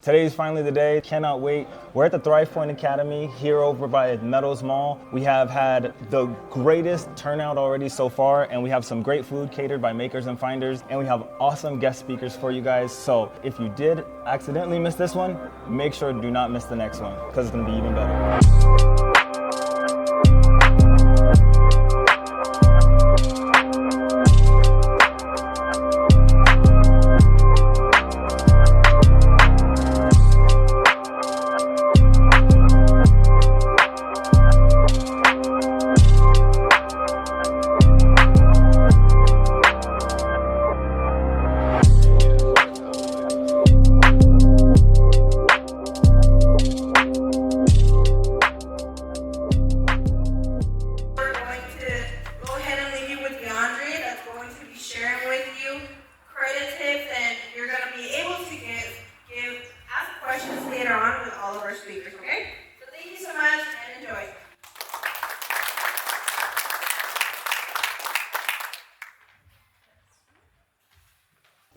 Today is finally the day. Cannot wait. We're at the Thrive Point Academy here over by Meadows Mall. We have had the greatest turnout already so far, and we have some great food catered by Makers and Finders, and we have awesome guest speakers for you guys. So if you did accidentally miss this one, make sure do not miss the next one because it's going to be even better.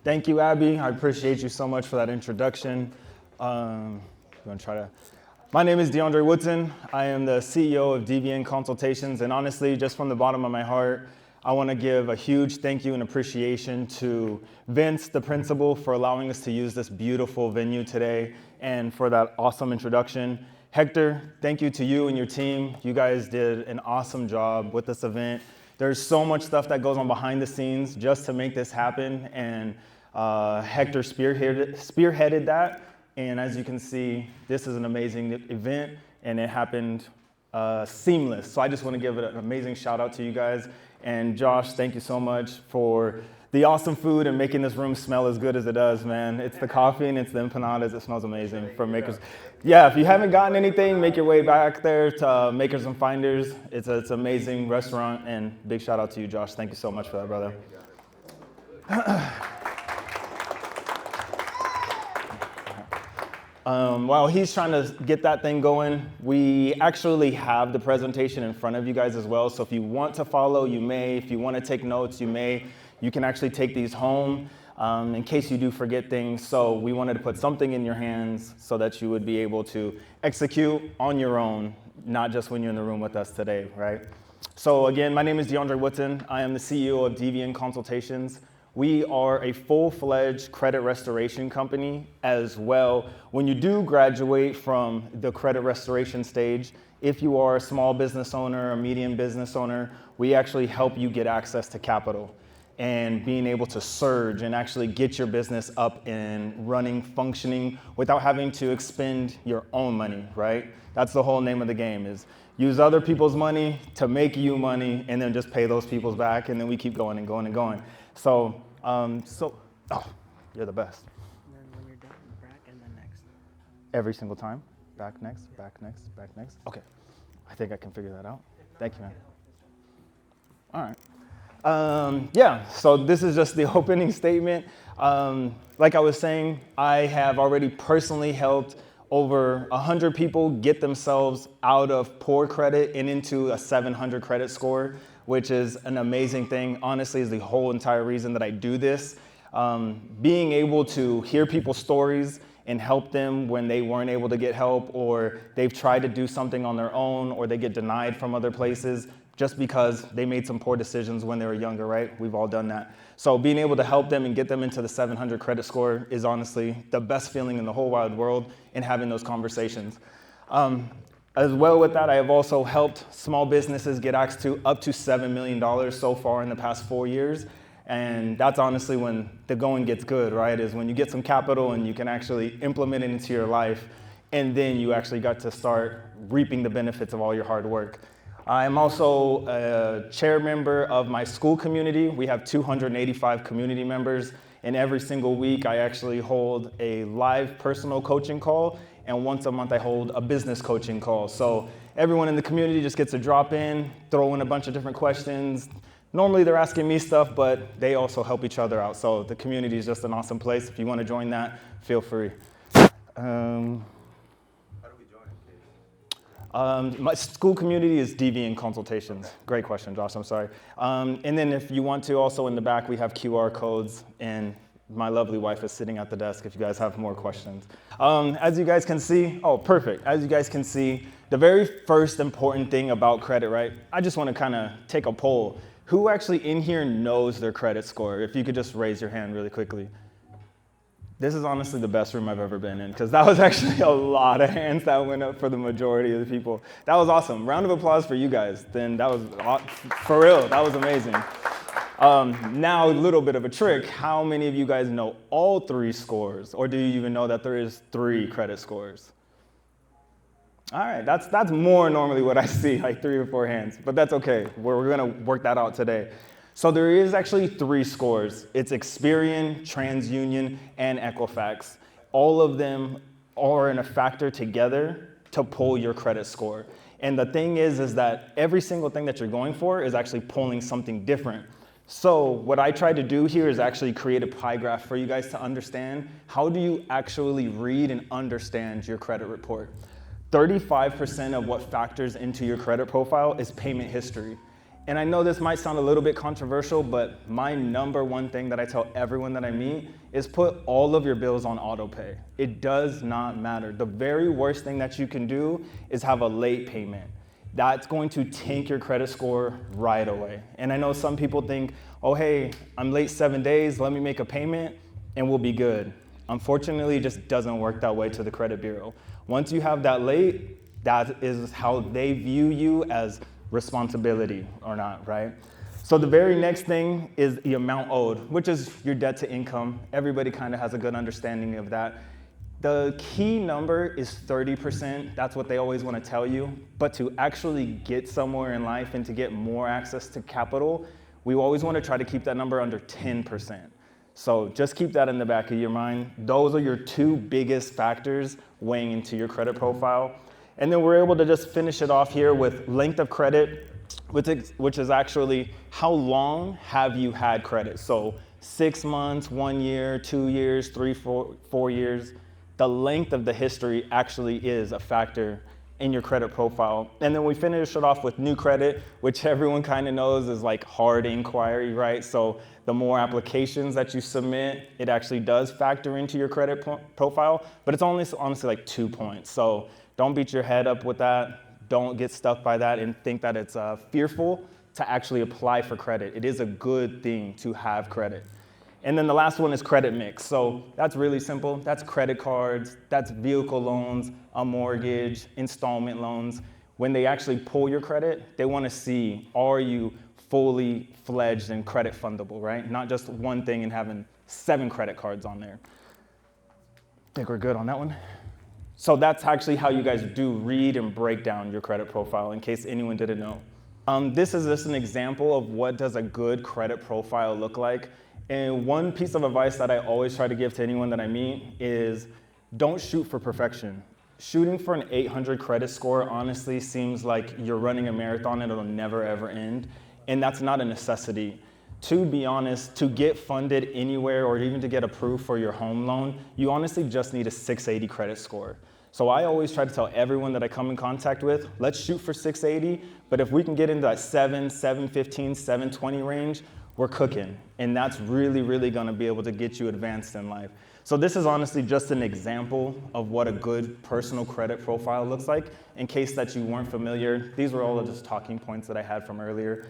Thank you, Abby. I appreciate you so much for that introduction. My name is DeAndre Woodson. I am the CEO of DVN Consultations, and honestly, just from the bottom of my heart, I want to give a huge thank you and appreciation to Vince, the principal, for allowing us to use this beautiful venue today and for that awesome introduction. Hector, thank you to you and your team. You guys did an awesome job with this event. There's so much stuff that goes on behind the scenes just to make this happen, and Hector spearheaded that, and as you can see, this is an amazing event, and it happened seamless. So I just want to give an amazing shout out to you guys. And Josh, thank you so much for the awesome food and making this room smell as good as it does, man. It's the coffee and it's the empanadas. It smells amazing from Makers. Yeah, if you haven't gotten anything, make your way back there to Makers and Finders. It's an amazing restaurant, and big shout out to you, Josh. Thank you so much for that, brother. While he's trying to get that thing going, we actually have the presentation in front of you guys as well. So if you want to follow, you may. If you want to take notes, you may. You can actually take these home in case you do forget things. So we wanted to put something in your hands so that you would be able to execute on your own, not just when you're in the room with us today, right? So again, my name is DeAndre Woodson. I am the CEO of DVN Consultations. We are a full-fledged credit restoration company as well. When you do graduate from the credit restoration stage, if you are a small business owner, a medium business owner, we actually help you get access to capital and being able to surge and actually get your business up and running, functioning without having to expend your own money, right? That's the whole name of the game, is use other people's money to make you money and then just pay those people's back, and then we keep going and going and going. So, you're the best. And then when you're done, back and then next. Every single time? Back next, back next, back next? Okay, I think I can figure that out. Thank you, man. All right. Yeah, so this is just the opening statement. Like I was saying, I have already personally helped over 100 people get themselves out of poor credit and into a 700 credit score, which is an amazing thing. Honestly, is the whole entire reason that I do this. Being able to hear people's stories and help them when they weren't able to get help, or they've tried to do something on their own, or they get denied from other places just because they made some poor decisions when they were younger, right? We've all done that. So being able to help them and get them into the 700 credit score is honestly the best feeling in the whole wide world in having those conversations. As well with that, I have also helped small businesses get access to up to $7 million so far in the past 4 years. And that's honestly when the going gets good, right? Is when you get some capital and you can actually implement it into your life, and then you actually got to start reaping the benefits of all your hard work. I'm also a chair member of my school community. We have 285 community members, and every single week I actually hold a live personal coaching call, and once a month I hold a business coaching call. So everyone in the community just gets to drop in, throw in a bunch of different questions. Normally they're asking me stuff, but they also help each other out. So the community is just an awesome place. If you want to join that, feel free. My school community is DVN Consultations. Great question, Josh, I'm sorry. And then if you want to, also in the back, we have QR codes, and My lovely wife is sitting at the desk if you guys have more questions. As you guys can see, oh, perfect. As you guys can see, the very first important thing about credit, right? I just want to kind of take a poll. Who actually in here knows their credit score? If you could just raise your hand really quickly. This is honestly the best room I've ever been in, because that was actually a lot of hands that went up for the majority of the people. That was awesome. Round of applause for you guys. Then that was, for real, that was amazing. Now, a little bit of a trick. How many of you guys know all 3 scores? Or do you even know that there is 3 credit scores? All right, that's more normally what I see, like 3 or 4 hands. But that's okay. We're going to work that out today. So there is actually 3 scores. It's Experian, TransUnion, and Equifax. All of them are in a factor together to pull your credit score. And the thing is that every single thing that you're going for is actually pulling something different. So what I tried to do here is actually create a pie graph for you guys to understand how do you actually read and understand your credit report. 35% of what factors into your credit profile is payment history. And I know this might sound a little bit controversial, but my number one thing that I tell everyone that I meet is put all of your bills on auto pay. It does not matter. The very worst thing that you can do is have a late payment. That's going to tank your credit score right away. And I know some people think, oh, hey, I'm late 7 days, let me make a payment and we'll be good. Unfortunately, it just doesn't work that way to the credit bureau. Once you have that late, that is how they view you as responsibility or not, right? So the very next thing is the amount owed, which is your debt to income. Everybody kind of has a good understanding of that. The key number is 30%. That's what they always want to tell you. But to actually get somewhere in life and to get more access to capital, we always want to try to keep that number under 10%. So just keep that in the back of your mind. Those are your 2 biggest factors weighing into your credit profile. And then we're able to just finish it off here with length of credit, which is actually how long have you had credit? So 6 months, 1 year, 2 years, 3, 4 years. The length of the history actually is a factor in your credit profile. And then we finish it off with new credit, which everyone kind of knows is like hard inquiry, right? So the more applications that you submit, it actually does factor into your credit profile, but it's only honestly like 2 points. So don't beat your head up with that. Don't get stuck by that and think that it's fearful to actually apply for credit. It is a good thing to have credit. And then the last one is credit mix. So that's really simple. That's credit cards, that's vehicle loans, a mortgage, installment loans. When they actually pull your credit, they want to see, are you fully fledged and credit fundable, right? Not just one thing and having 7 credit cards on there. Think we're good on that one? So that's actually how you guys do read and break down your credit profile in case anyone didn't know. This is just an example of what does a good credit profile look like. And one piece of advice that I always try to give to anyone that I meet is don't shoot for perfection. Shooting for an 800 credit score honestly seems like you're running a marathon and it'll never ever end. And that's not a necessity. To be honest, to get funded anywhere or even to get approved for your home loan, you honestly just need a 680 credit score. So I always try to tell everyone that I come in contact with, let's shoot for 680, but if we can get into that 715, 720 range, we're cooking. And that's really, really gonna be able to get you advanced in life. So this is honestly just an example of what a good personal credit profile looks like. In case that you weren't familiar, these were all just talking points that I had from earlier.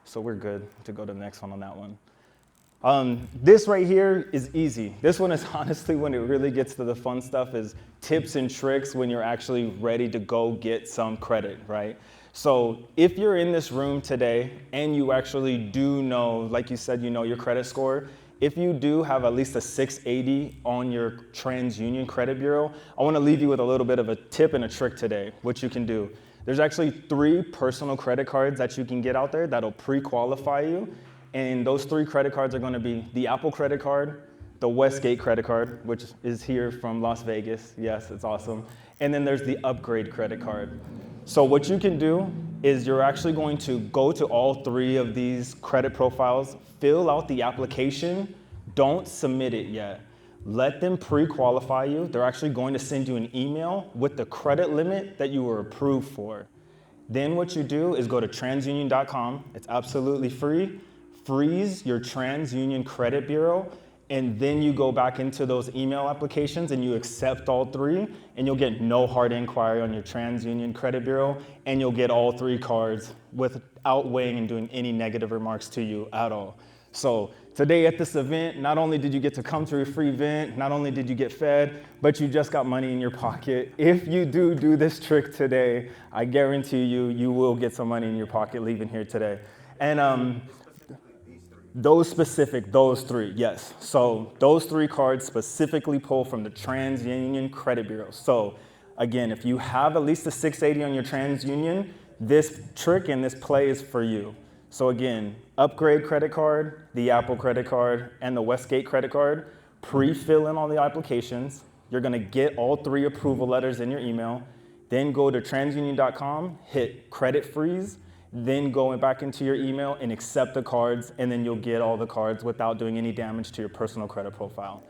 So we're good to go to the next one on that one. This right here is easy. This one is honestly when it really gets to the fun stuff is tips and tricks when you're actually ready to go get some credit, right? So if you're in this room today and you actually do know, like you said, you know your credit score, if you do have at least a 680 on your TransUnion Credit Bureau, I want to leave you with a little bit of a tip and a trick today, what you can do. There's actually 3 personal credit cards that you can get out there that'll pre-qualify you. And those 3 credit cards are going to be the Apple credit card, the Westgate credit card, which is here from Las Vegas. Yes, it's awesome. And then there's the Upgrade credit card. So what you can do is you're actually going to go to all 3 of these credit profiles, fill out the application, don't submit it yet. Let them pre-qualify you. They're actually going to send you an email with the credit limit that you were approved for. Then what you do is go to transunion.com. It's absolutely free. Freeze your TransUnion Credit Bureau and then you go back into those email applications and you accept all three, and you'll get no hard inquiry on your TransUnion credit bureau, and you'll get all three cards without weighing and doing any negative remarks to you at all. So today at this event, not only did you get to come to a free event, not only did you get fed, but you just got money in your pocket. If you do this trick today, I guarantee you, you will get some money in your pocket leaving here today. And those three, yes. So those three cards specifically pull from the TransUnion Credit Bureau. So again, if you have at least a 680 on your TransUnion, this trick and this play is for you. So again, Upgrade credit card, the Apple credit card, and the Westgate credit card, pre-fill in all the applications. You're gonna get all three approval letters in your email, then go to transunion.com, hit credit freeze, then go back into your email and accept the cards, and then you'll get all the cards without doing any damage to your personal credit profile.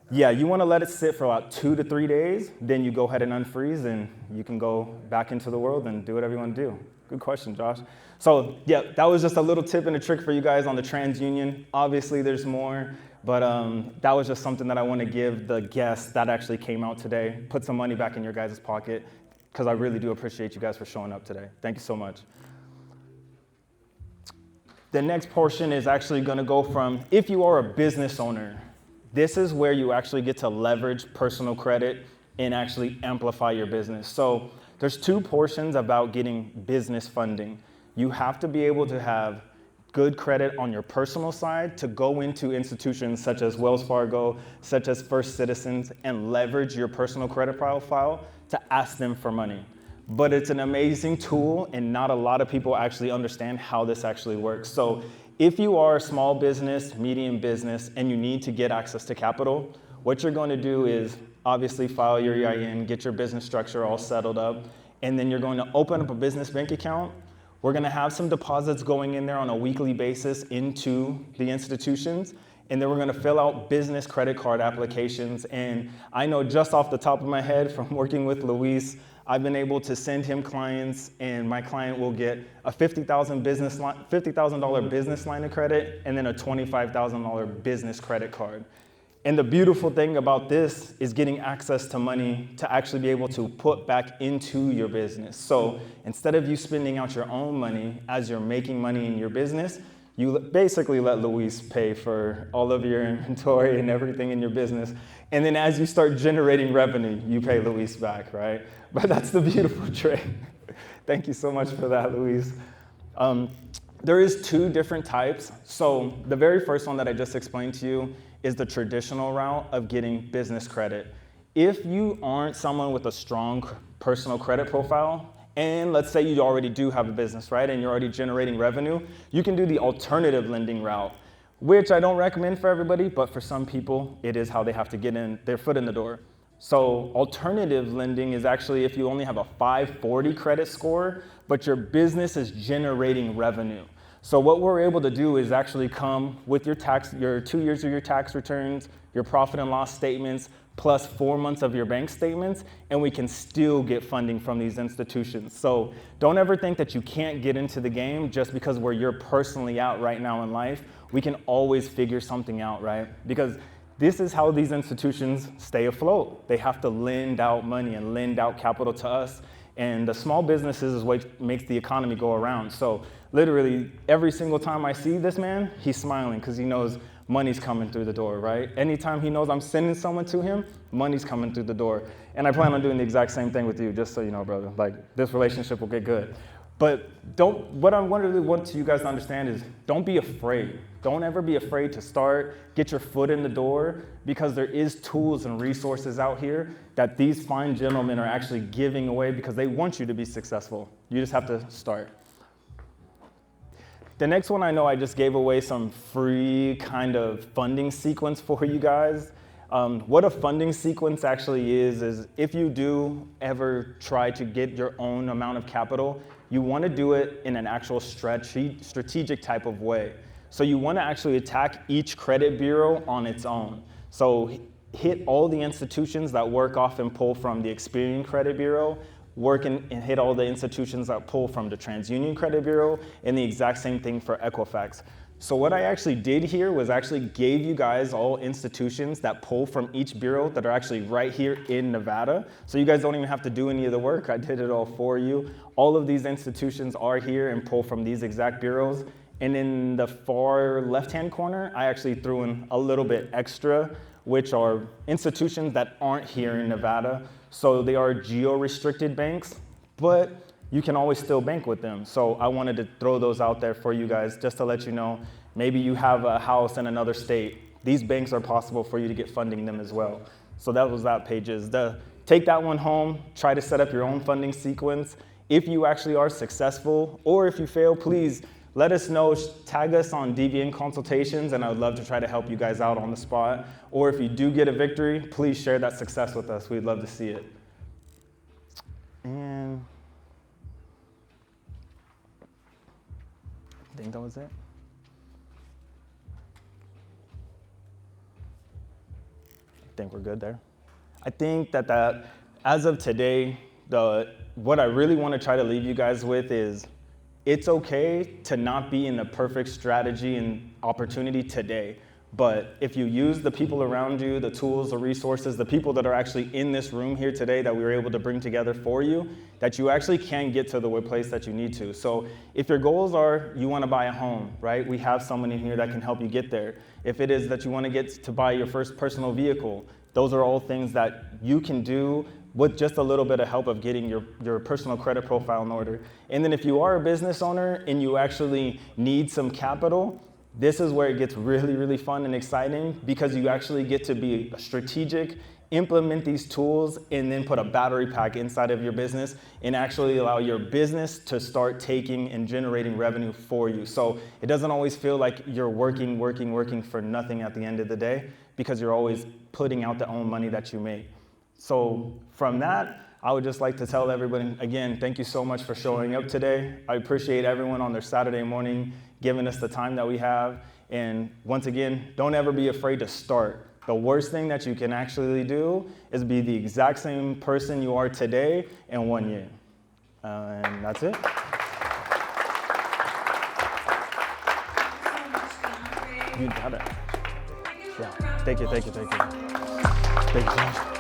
Yeah, you wanna let it sit for about 2 to 3 days, then you go ahead and unfreeze, and you can go back into the world and do whatever you wanna do. Good question, Josh. So yeah, that was just a little tip and a trick for you guys on the TransUnion. Obviously there's more, but that was just something that I wanna give the guests that actually came out today. Put some money back in your guys' pocket, because I really do appreciate you guys for showing up today. Thank you so much. The next portion is actually gonna go from, if you are a business owner, this is where you actually get to leverage personal credit and actually amplify your business. So there's 2 portions about getting business funding. You have to be able to have good credit on your personal side to go into institutions such as Wells Fargo, such as First Citizens, and leverage your personal credit profile to ask them for money. But it's an amazing tool, and not a lot of people actually understand how this actually works. So if you are a small business, medium business, and you need to get access to capital, what you're going to do is obviously file your EIN, get your business structure all settled up, and then you're going to open up a business bank account. We're going to have some deposits going in there on a weekly basis into the institutions, and then we're going to fill out business credit card applications. And I know just off the top of my head from working with Luis, I've been able to send him clients, and my client will get a $50,000 business line of credit, and then a $25,000 business credit card. And the beautiful thing about this is getting access to money to actually be able to put back into your business. So instead of you spending out your own money as you're making money in your business, you basically let Luis pay for all of your inventory and everything in your business. And then as you start generating revenue, you pay Luis back, right? But that's the beautiful trick. Thank you so much for that, Luis. There is 2 different types. So the very first one that I just explained to you is the traditional route of getting business credit. If you aren't someone with a strong personal credit profile, and let's say you already do have a business, right, and you're already generating revenue, you can do the alternative lending route, which I don't recommend for everybody, but for some people, it is how they have to get in their foot in the door. So alternative lending is actually if you only have a 540 credit score, but your business is generating revenue. So what we're able to do is actually come with your 2 years of your tax returns, your profit and loss statements, plus 4 months of your bank statements, and we can still get funding from these institutions. So don't ever think that you can't get into the game just because where you're personally at right now in life. We can always figure something out, right? Because this is how these institutions stay afloat. They have to lend out money and lend out capital to us. And the small businesses is what makes the economy go around. So literally every single time I see this man, he's smiling because he knows money's coming through the door, right? Anytime he knows I'm sending someone to him, money's coming through the door. And I plan on doing the exact same thing with you, just so you know, brother. Like, this relationship will get good. But what I really want you guys to understand is don't be afraid. Don't ever be afraid to start, get your foot in the door, because there is tools and resources out here that these fine gentlemen are actually giving away because they want you to be successful. You just have to start. The next one, I know I just gave away some free kind of funding sequence for you guys. What a funding sequence actually is if you do ever try to get your own amount of capital, you want to do it in an actual strategic type of way. So you want to actually attack each credit bureau on its own. So hit all the institutions that work off and pull from the Experian Credit Bureau, and hit all the institutions that pull from the TransUnion Credit Bureau, and the exact same thing for Equifax. So what I actually did here was actually gave you guys all institutions that pull from each bureau that are actually right here in Nevada. So you guys don't even have to do any of the work. I did it all for you. All of these institutions are here and pull from these exact bureaus. And in the far left-hand corner, I actually threw in a little bit extra, which are institutions that aren't here in Nevada. So they are geo-restricted banks, but you can always still bank with them. So I wanted to throw those out there for you guys just to let you know, maybe you have a house in another state. These banks are possible for you to get funding them as well. So that was that pages. Take that one home, try to set up your own funding sequence. If you actually are successful, or if you fail, please let us know, tag us on DVN consultations, and I would love to try to help you guys out on the spot. Or if you do get a victory, please share that success with us. We'd love to see it. And I think that was it. I think we're good there. I think that as of today, what I really want to try to leave you guys with is it's okay to not be in the perfect strategy and opportunity today. But if you use the people around you, the tools, the resources, the people that are actually in this room here today that we were able to bring together for you, that you actually can get to the place that you need to. So if your goals are you want to buy a home, right? We have someone in here that can help you get there. If it is that you want to get to buy your first personal vehicle, those are all things that you can do with just a little bit of help of getting your personal credit profile in order. And then if you are a business owner and you actually need some capital, this is where it gets really, really fun and exciting because you actually get to be strategic, implement these tools, and then put a battery pack inside of your business and actually allow your business to start taking and generating revenue for you. So it doesn't always feel like you're working for nothing at the end of the day because you're always putting out the own money that you make. So from that, I would just like to tell everybody, again, thank you so much for showing up today. I appreciate everyone on their Saturday morning giving us the time that we have. And once again, don't ever be afraid to start. The worst thing that you can actually do is be the exact same person you are today in 1 year. And that's it. You got it. Yeah. Thank you. Thank you so much.